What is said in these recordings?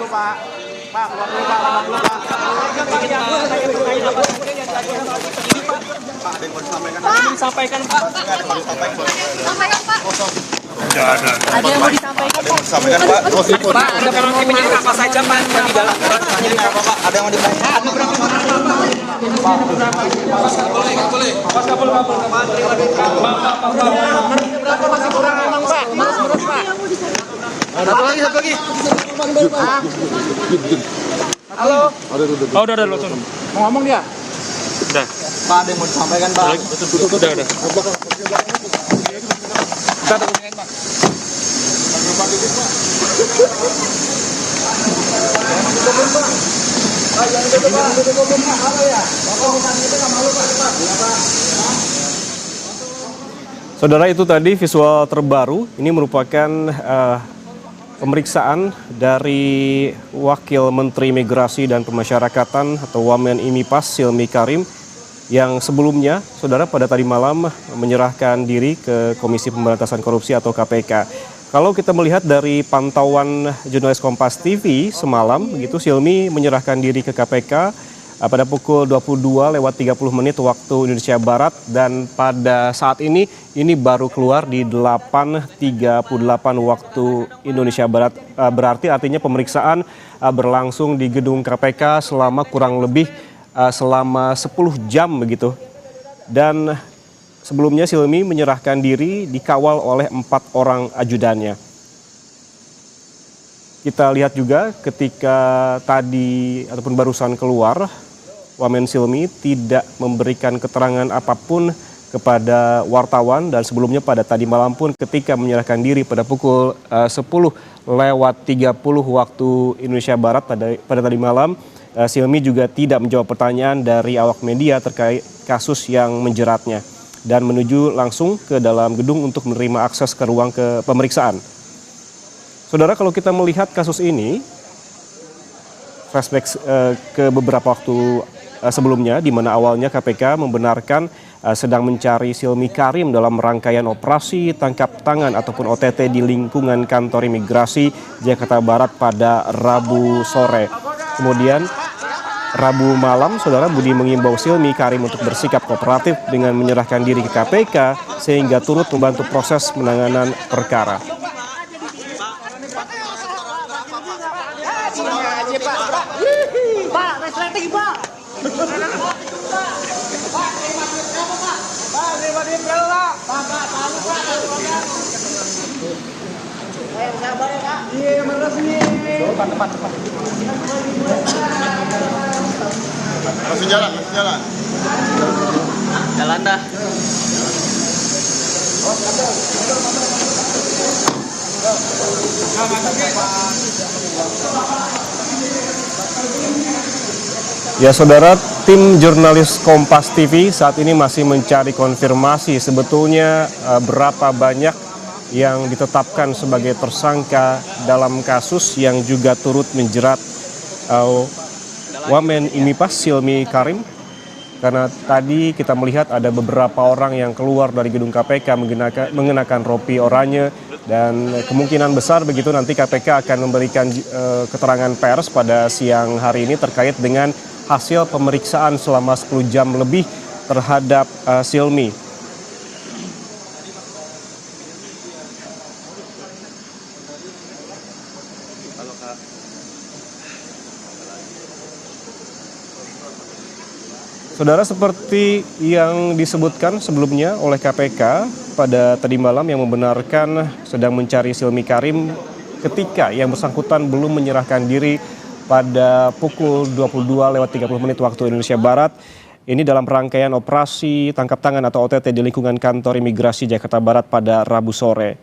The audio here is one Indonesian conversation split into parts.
dulu Pak. Pak, keluar dulu Pak, keluar dulu Pak. Pak, ada yang mau disampaikan? Disampaikan Pak. Sampaikan Pak. Ada yang mau disampaikan Ada yang mau disampaikan Pak? Pak, ada penalti menyerang apa saja Pak di dalam Ini apa Pak? Ada yang mau disampaikan? boleh. Berapa masih kurang emang Pak? Satu lagi. Halo. Oh, udah loh. Mau ngomong dia? Udah. Pak, ada yang mau disampaikan Pak? Udah. Saudara, itu tadi visual terbaru. Ini merupakan pemeriksaan dari Wakil Menteri Migrasi dan Pemasyarakatan atau Wamen IMIPAS Silmi Karim yang sebelumnya, saudara, pada tadi malam menyerahkan diri ke Komisi Pemberantasan Korupsi atau KPK. Kalau kita melihat dari pantauan jurnalis Kompas TV semalam, begitu Silmi menyerahkan diri ke KPK pada pukul 22:30 waktu Indonesia Barat, dan pada saat ini baru keluar di 8:38 waktu Indonesia Barat. Berarti artinya pemeriksaan berlangsung di gedung KPK selama kurang lebih selama 10 jam begitu. Dan sebelumnya Silmi menyerahkan diri dikawal oleh 4 orang ajudannya. Kita lihat juga ketika tadi ataupun barusan keluar, Wamen Silmi tidak memberikan keterangan apapun kepada wartawan, dan sebelumnya pada tadi malam pun ketika menyerahkan diri pada pukul 10:30 waktu Indonesia Barat pada tadi malam, Silmi juga tidak menjawab pertanyaan dari awak media terkait kasus yang menjeratnya dan menuju langsung ke dalam gedung untuk menerima akses ke ruang pemeriksaan. Saudara, kalau kita melihat kasus ini, flashback ke beberapa waktu sebelumnya, di mana awalnya KPK membenarkan sedang mencari Silmi Karim dalam rangkaian operasi tangkap tangan ataupun OTT di lingkungan kantor imigrasi Jakarta Barat pada Rabu sore. Kemudian Rabu malam, saudara, Budi mengimbau Silmi Karim untuk bersikap kooperatif dengan menyerahkan diri ke KPK sehingga turut membantu proses penanganan perkara. Masih jalan. Jalan dah. Ya saudara, tim jurnalis Kompas TV saat ini masih mencari konfirmasi sebetulnya berapa banyak yang ditetapkan sebagai tersangka dalam kasus yang juga turut menjerat Wamen IMIPAS Silmi Karim. Karena tadi kita melihat ada beberapa orang yang keluar dari gedung KPK mengenakan rompi oranye, dan kemungkinan besar begitu nanti KPK akan memberikan keterangan pers pada siang hari ini terkait dengan hasil pemeriksaan selama 10 jam lebih terhadap Silmi. Saudara, seperti yang disebutkan sebelumnya oleh KPK pada tadi malam yang membenarkan sedang mencari Silmi Karim ketika yang bersangkutan belum menyerahkan diri pada pukul 22:30 waktu Indonesia Barat. Ini dalam rangkaian operasi tangkap tangan atau OTT di lingkungan kantor imigrasi Jakarta Barat pada Rabu sore.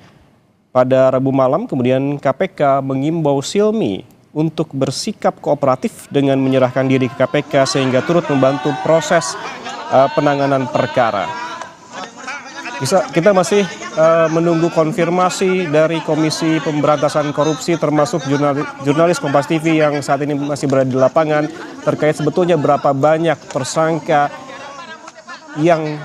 Pada Rabu malam kemudian KPK mengimbau Silmi untuk bersikap kooperatif dengan menyerahkan diri ke KPK sehingga turut membantu proses penanganan perkara. Kita masih menunggu konfirmasi dari Komisi Pemberantasan Korupsi termasuk jurnalis Kompas TV yang saat ini masih berada di lapangan terkait sebetulnya berapa banyak tersangka yang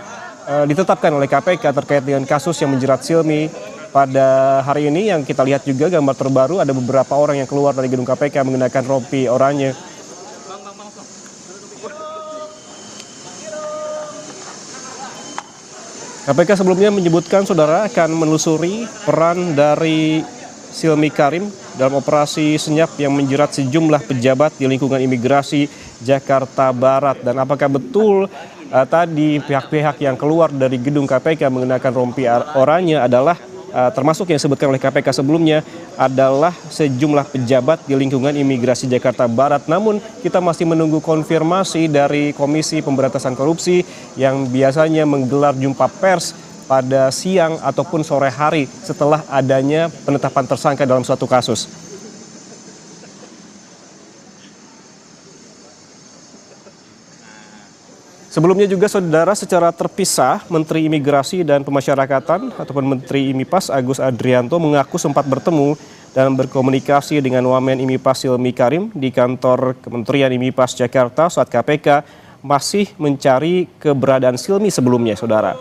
ditetapkan oleh KPK terkait dengan kasus yang menjerat Silmi pada hari ini yang kita lihat juga gambar terbaru ada beberapa orang yang keluar dari gedung KPK menggunakan rompi oranye. KPK sebelumnya menyebutkan saudara akan menelusuri peran dari Silmi Karim dalam operasi senyap yang menjerat sejumlah pejabat di lingkungan imigrasi Jakarta Barat. Dan apakah betul tadi pihak-pihak yang keluar dari gedung KPK menggunakan rompi oranye adalah termasuk yang disebutkan oleh KPK sebelumnya adalah sejumlah pejabat di lingkungan imigrasi Jakarta Barat. Namun kita masih menunggu konfirmasi dari Komisi Pemberantasan Korupsi yang biasanya menggelar jumpa pers pada siang ataupun sore hari setelah adanya penetapan tersangka dalam suatu kasus. Sebelumnya juga saudara secara terpisah Menteri Imigrasi dan Pemasyarakatan ataupun Menteri IMIPAS Agus Adrianto mengaku sempat bertemu dan berkomunikasi dengan Wamen IMIPAS Silmi Karim di kantor Kementerian IMIPAS Jakarta saat KPK masih mencari keberadaan Silmi sebelumnya saudara.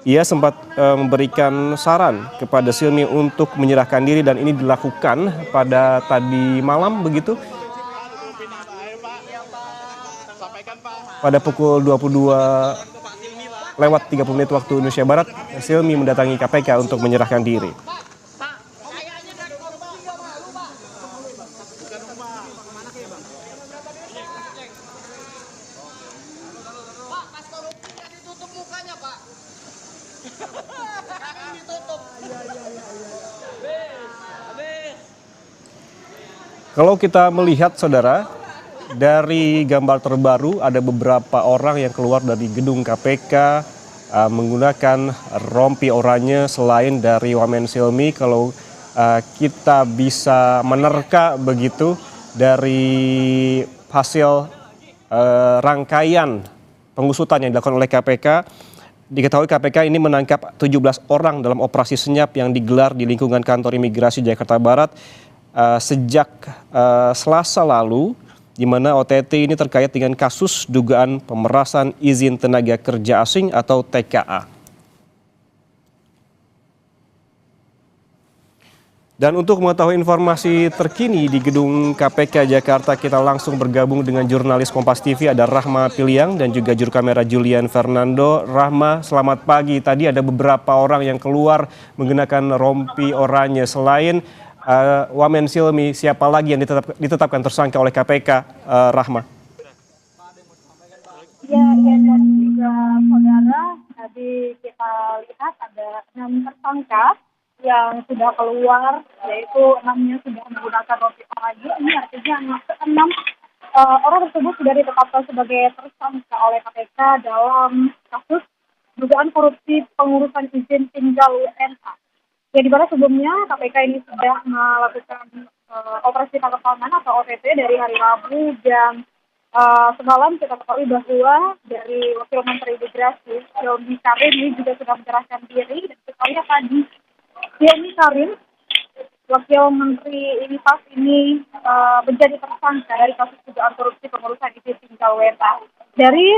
Ia sempat memberikan saran kepada Silmi untuk menyerahkan diri dan ini dilakukan pada tadi malam begitu. Pada pukul 22:30 waktu Indonesia Barat, Silmi mendatangi KPK untuk menyerahkan diri. Kalau kita melihat saudara, dari gambar terbaru ada beberapa orang yang keluar dari gedung KPK menggunakan rompi oranye selain dari Wamen Silmi. Kalau kita bisa menerka begitu dari hasil rangkaian pengusutan yang dilakukan oleh KPK, diketahui KPK ini menangkap 17 orang dalam operasi senyap yang digelar di lingkungan kantor imigrasi Jakarta Barat sejak Selasa lalu, di mana OTT ini terkait dengan kasus dugaan pemerasan izin tenaga kerja asing atau TKA. Dan untuk mengetahui informasi terkini di gedung KPK Jakarta, kita langsung bergabung dengan jurnalis Kompas TV, ada Rahma Piliang dan juga juru kamera Julian Fernando. Rahma, selamat pagi. Tadi ada beberapa orang yang keluar menggunakan rompi oranye. Selain Wamen Silmi, siapa lagi yang ditetapkan tersangka oleh KPK, Rahma? Ya, dan juga saudara, tadi kita lihat ada 6 tersangka yang sudah keluar, yaitu 6-nya sudah menggunakan rompi oranye. Ini artinya 6 orang tersebut sudah ditetapkan sebagai tersangka oleh KPK dalam kasus dugaan korupsi pengurusan izin tinggal WNA. Ya, di mana sebelumnya KPK ini sudah melakukan operasi tangkap tangan atau OTT dari hari Rabu, dan semalam kita ketahui bahwa dari Wakil Menteri Imigrasi Silmi Karim ini juga sudah menyerahkan diri, dan kita lihat tadi Silmi Karim, Wakil Menteri IMIPAS ini menjadi tersangka dari kasus dugaan korupsi pengurusan izin tinggal WNA. Dari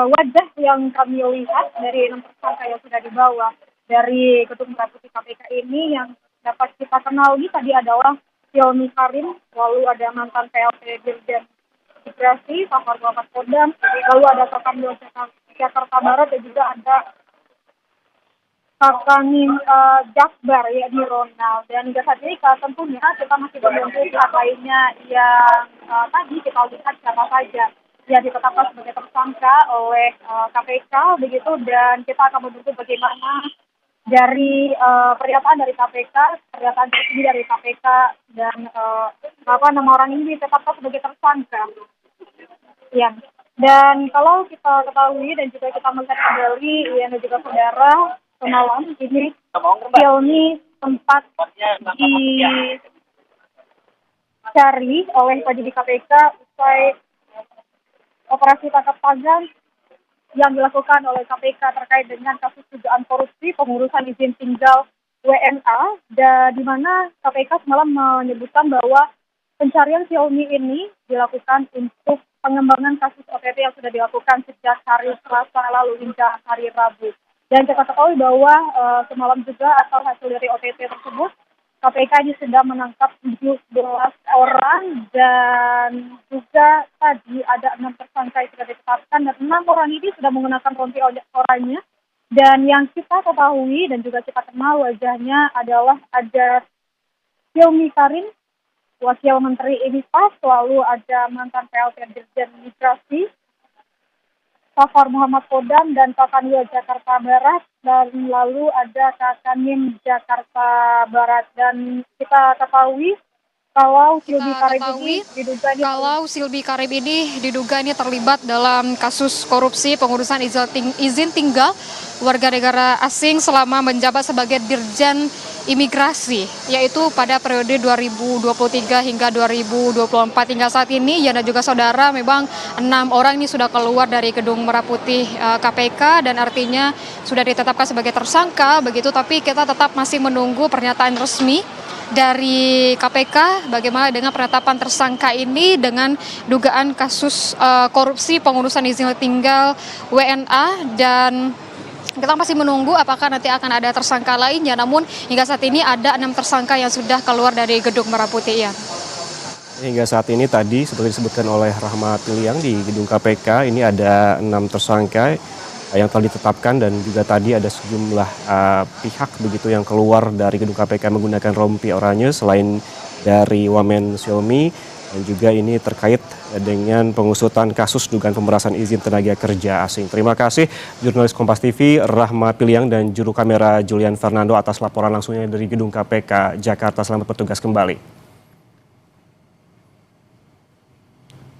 wajah yang kami lihat dari 6 tersangka yang sudah dibawa dari gedung merah putih KPK ini, yang dapat kita kenali tadi adalah Silmi Karim, lalu ada mantan PLT Dirjen Imigrasi, Pak Muhammad Kodam, lalu ada Kakanwil Jakarta Barat, dan juga ada Kakanwil Jakbar, yakni Ronald. Dan hingga saat ini tentunya kita masih menunggu pihak lainnya yang tadi kita lihat siapa saja yang ditetapkan sebagai tersangka oleh KPK begitu, dan kita akan menunggu bagaimana dari pernyataan dari KPK, pernyataan resmi dari KPK, dan nama orang ini ditetapkan sebagai tersangka. Ya. Dan kalau kita ketahui dan juga kita melihat kembali, ya, dan juga saudara, semalam ini Silmi sempat dicari oleh penyidik KPK usai operasi tangkap tangan yang dilakukan oleh KPK terkait dengan kasus dugaan korupsi pengurusan izin tinggal WNA, dan di mana KPK semalam menyebutkan bahwa pencarian Silmi ini dilakukan untuk pengembangan kasus OTT yang sudah dilakukan sejak hari Selasa lalu hingga hari Rabu. Dan kita ketahui bahwa semalam juga atau hasil dari OTT tersebut, KPK ini sudah menangkap 17 orang dan juga tadi ada 6 tersangka yang sudah ditetapkan dan 6 orang ini sudah menggunakan rompi oranye. Dan yang kita ketahui dan juga kita kenal wajahnya adalah ada Hilmi Karim, Wakil Menteri IMIPAS, lalu ada mantan PLT Dirjen Migrasi, Safar Muhammad Kodam dan Kakanwil Jakarta Barat, dan lalu ada Kakanim Jakarta Barat. Dan kita ketahui kalau Silbi Karim ini diduga terlibat dalam kasus korupsi pengurusan izin tinggal warga negara asing selama menjabat sebagai Dirjen Imigrasi, yaitu pada periode 2023 hingga 2024. Hingga saat ini, Yana juga saudara, memang 6 orang ini sudah keluar dari gedung Merah Putih KPK dan artinya sudah ditetapkan sebagai tersangka begitu, tapi kita tetap masih menunggu pernyataan resmi dari KPK bagaimana dengan penetapan tersangka ini dengan dugaan kasus korupsi pengurusan izin tinggal WNA, dan kita masih menunggu apakah nanti akan ada tersangka lainnya. Namun hingga saat ini ada 6 tersangka yang sudah keluar dari gedung Merah Putih. Ya. Hingga saat ini tadi seperti disebutkan oleh Rahmat Piliang di gedung KPK, ini ada 6 tersangka yang telah ditetapkan dan juga tadi ada sejumlah pihak begitu yang keluar dari gedung KPK menggunakan rompi oranye selain dari Wamen Xiaomi, dan juga ini terkait dengan pengusutan kasus dugaan pemerasan izin tenaga kerja asing. Terima kasih jurnalis Kompas TV Rahmat Piliang dan juru kamera Julian Fernando atas laporan langsungnya dari gedung KPK Jakarta. Selamat bertugas kembali.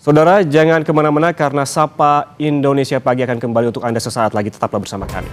Saudara, jangan kemana-mana karena Sapa Indonesia Pagi akan kembali untuk Anda sesaat lagi. Tetaplah bersama kami.